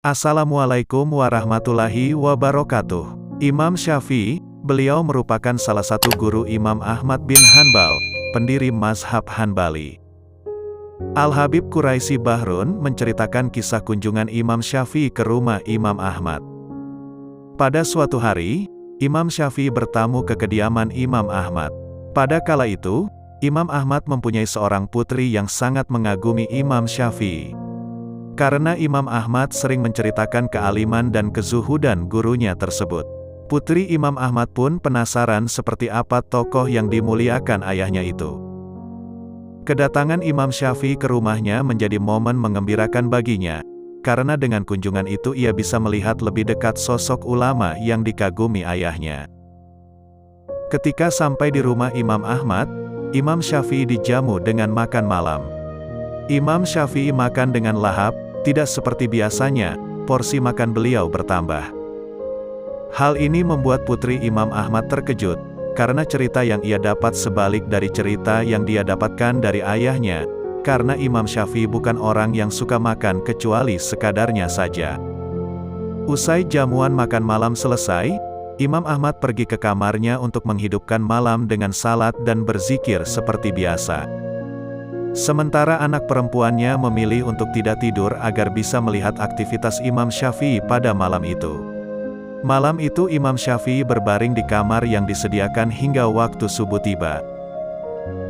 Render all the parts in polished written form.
Assalamualaikum warahmatullahi wabarakatuh. Imam Syafi'i, beliau merupakan salah satu guru Imam Ahmad bin Hanbal, pendiri mazhab Hanbali. Al-Habib Quraisy Bahrun menceritakan kisah kunjungan Imam Syafi'i ke rumah Imam Ahmad. Pada suatu hari, Imam Syafi'i bertamu ke kediaman Imam Ahmad. Pada kala itu, Imam Ahmad mempunyai seorang putri yang sangat mengagumi Imam Syafi'i. Karena Imam Ahmad sering menceritakan kealiman dan kezuhudan gurunya tersebut. Putri Imam Ahmad pun penasaran seperti apa tokoh yang dimuliakan ayahnya itu. Kedatangan Imam Syafi'i ke rumahnya menjadi momen mengembirakan baginya, karena dengan kunjungan itu ia bisa melihat lebih dekat sosok ulama yang dikagumi ayahnya. Ketika sampai di rumah Imam Ahmad, Imam Syafi'i dijamu dengan makan malam. Imam Syafi'i makan dengan lahap, tidak seperti biasanya, porsi makan beliau bertambah. Hal ini membuat putri Imam Ahmad terkejut, karena cerita yang ia dapat sebalik dari cerita yang dia dapatkan dari ayahnya, karena Imam Syafi'i bukan orang yang suka makan kecuali sekadarnya saja. Usai jamuan makan malam selesai, Imam Ahmad pergi ke kamarnya untuk menghidupkan malam dengan salat dan berzikir seperti biasa. Sementara anak perempuannya memilih untuk tidak tidur agar bisa melihat aktivitas Imam Syafi'i pada malam itu. Malam itu Imam Syafi'i berbaring di kamar yang disediakan hingga waktu subuh tiba.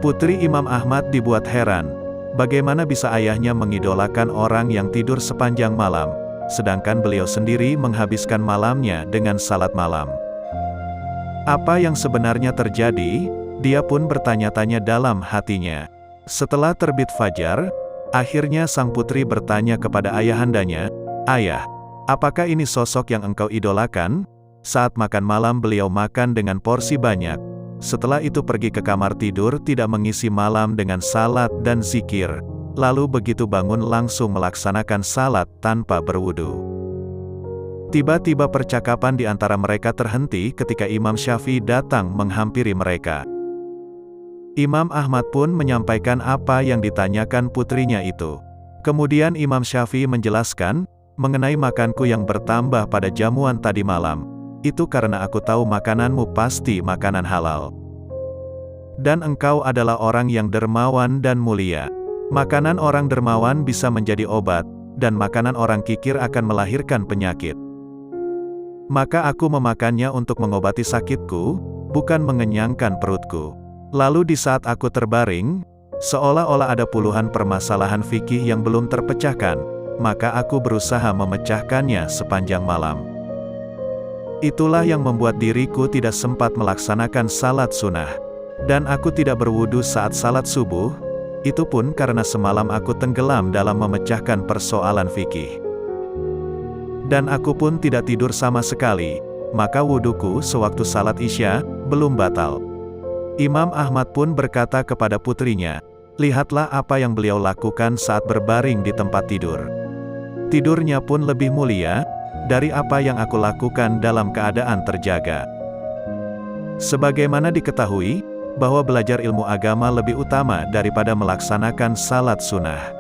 Putri Imam Ahmad dibuat heran, bagaimana bisa ayahnya mengidolakan orang yang tidur sepanjang malam, sedangkan beliau sendiri menghabiskan malamnya dengan salat malam. Apa yang sebenarnya terjadi? Dia pun bertanya-tanya dalam hatinya. Setelah terbit fajar, akhirnya sang putri bertanya kepada ayahandanya, "Ayah, apakah ini sosok yang engkau idolakan?" Saat makan malam beliau makan dengan porsi banyak, setelah itu pergi ke kamar tidur tidak mengisi malam dengan salat dan zikir, lalu begitu bangun langsung melaksanakan salat tanpa berwudu. Tiba-tiba percakapan di antara mereka terhenti ketika Imam Syafi'i datang menghampiri mereka. Imam Ahmad pun menyampaikan apa yang ditanyakan putrinya itu. Kemudian Imam Syafi'i menjelaskan, mengenai makanku yang bertambah pada jamuan tadi malam, itu karena aku tahu makananmu pasti makanan halal. Dan engkau adalah orang yang dermawan dan mulia. Makanan orang dermawan bisa menjadi obat, dan makanan orang kikir akan melahirkan penyakit. Maka aku memakannya untuk mengobati sakitku, bukan mengenyangkan perutku. Lalu di saat aku terbaring, seolah-olah ada puluhan permasalahan fikih yang belum terpecahkan, maka aku berusaha memecahkannya sepanjang malam. Itulah yang membuat diriku tidak sempat melaksanakan salat sunnah. Dan aku tidak berwudu saat salat subuh, itu pun karena semalam aku tenggelam dalam memecahkan persoalan fikih. Dan aku pun tidak tidur sama sekali, maka wuduku sewaktu salat Isya belum batal. Imam Ahmad pun berkata kepada putrinya, "Lihatlah apa yang beliau lakukan saat berbaring di tempat tidur. Tidurnya pun lebih mulia dari apa yang aku lakukan dalam keadaan terjaga." Sebagaimana diketahui, bahwa belajar ilmu agama lebih utama daripada melaksanakan salat sunnah.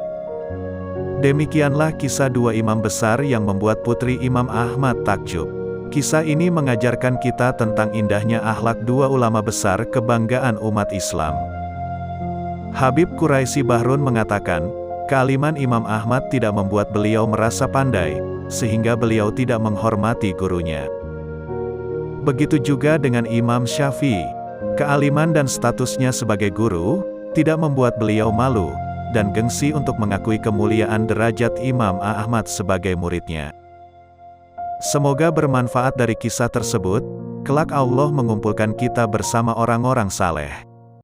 Demikianlah kisah dua imam besar yang membuat putri Imam Ahmad takjub. Kisah ini mengajarkan kita tentang indahnya akhlak dua ulama besar kebanggaan umat Islam. Habib Quraisy Bahrun mengatakan, kealiman Imam Ahmad tidak membuat beliau merasa pandai, sehingga beliau tidak menghormati gurunya. Begitu juga dengan Imam Syafi'i. Kealiman dan statusnya sebagai guru, tidak membuat beliau malu, dan gengsi untuk mengakui kemuliaan derajat Imam Ahmad sebagai muridnya. Semoga bermanfaat dari kisah tersebut, kelak Allah mengumpulkan kita bersama orang-orang saleh.